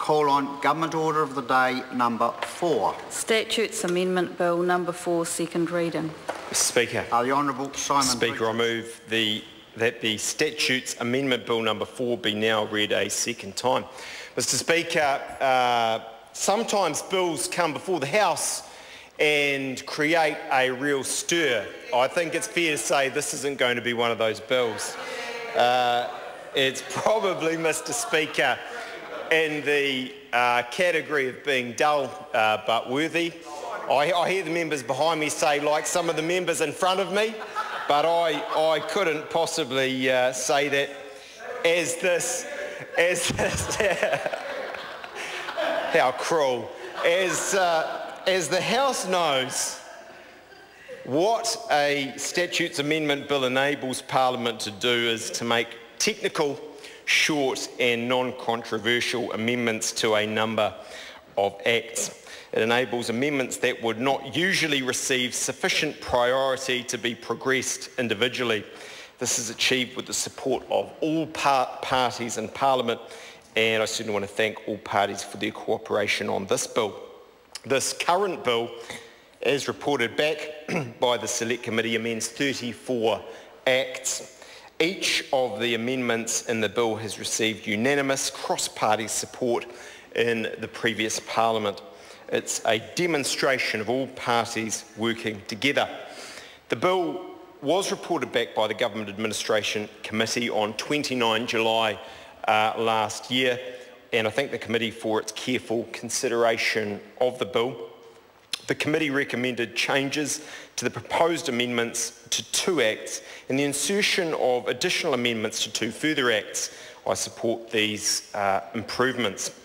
call on Government Order of the Day number 4. Statutes Amendment Bill number 4, second reading. Mr. Speaker. The Honourable Simon Speaker, Bridges. I move that the Statutes Amendment Bill number 4 be now read a second time. Mr. Speaker, sometimes bills come before the House and create a real stir. I think it's fair to say this isn't going to be one of those bills. It's probably, Mr. Speaker, in the category of being dull but worthy. I hear the members behind me say, like some of the members in front of me, but I couldn't possibly say that as this how cruel. As the House knows, what a Statutes Amendment Bill enables Parliament to do is to make technical, short and non-controversial amendments to a number of acts. It enables amendments that would not usually receive sufficient priority to be progressed individually. This is achieved with the support of all parties in Parliament, and I certainly want to thank all parties for their cooperation on this bill. This current bill, as reported back by the Select Committee, amends 34 acts. Each of the amendments in the bill has received unanimous cross-party support in the previous Parliament. It's a demonstration of all parties working together. The bill was reported back by the Government Administration Committee on 29 July last year, and I thank the committee for its careful consideration of the bill. The committee recommended changes to the proposed amendments to 2 acts and the insertion of additional amendments to 2 further acts. I support these improvements.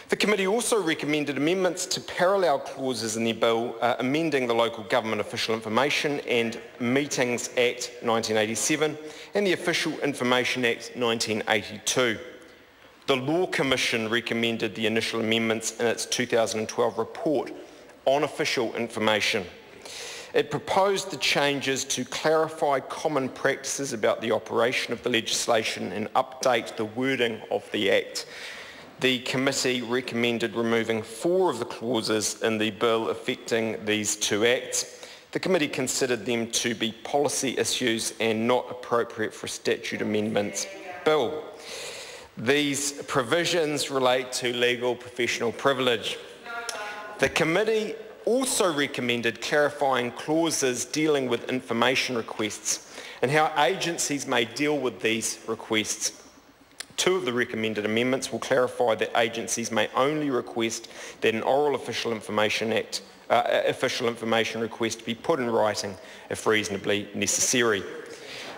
The committee also recommended amendments to parallel clauses in the bill, amending the Local Government Official Information and Meetings Act 1987 and the Official Information Act 1982. The Law Commission recommended the initial amendments in its 2012 report on official information. It proposed the changes to clarify common practices about the operation of the legislation and update the wording of the Act. The committee recommended removing 4 of the clauses in the bill affecting these 2 acts. The committee considered them to be policy issues and not appropriate for a statute amendments bill. These provisions relate to legal professional privilege. The committee also recommended clarifying clauses dealing with information requests and how agencies may deal with these requests. 2 of the recommended amendments will clarify that agencies may only request that an oral official information request be put in writing if reasonably necessary.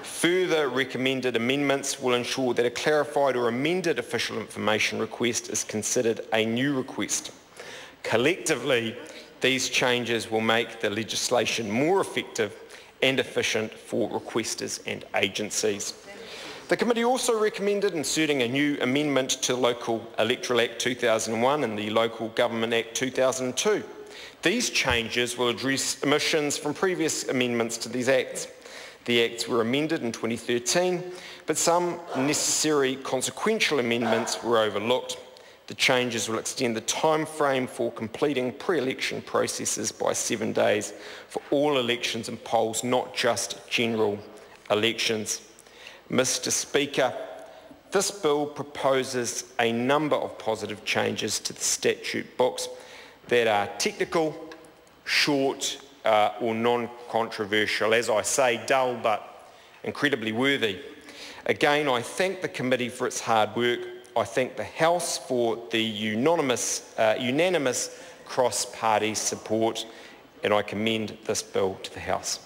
Further recommended amendments will ensure that a clarified or amended official information request is considered a new request. Collectively, these changes will make the legislation more effective and efficient for requesters and agencies. The committee also recommended inserting a new amendment to the Local Electoral Act 2001 and the Local Government Act 2002. These changes will address omissions from previous amendments to these acts. The acts were amended in 2013, but some necessary consequential amendments were overlooked. The changes will extend the time frame for completing pre-election processes by 7 days for all elections and polls, not just general elections. Mr. Speaker, this bill proposes a number of positive changes to the statute books that are technical, short or non-controversial. As I say, dull but incredibly worthy. Again, I thank the committee for its hard work. I thank the House for the unanimous cross-party support, and I commend this bill to the House.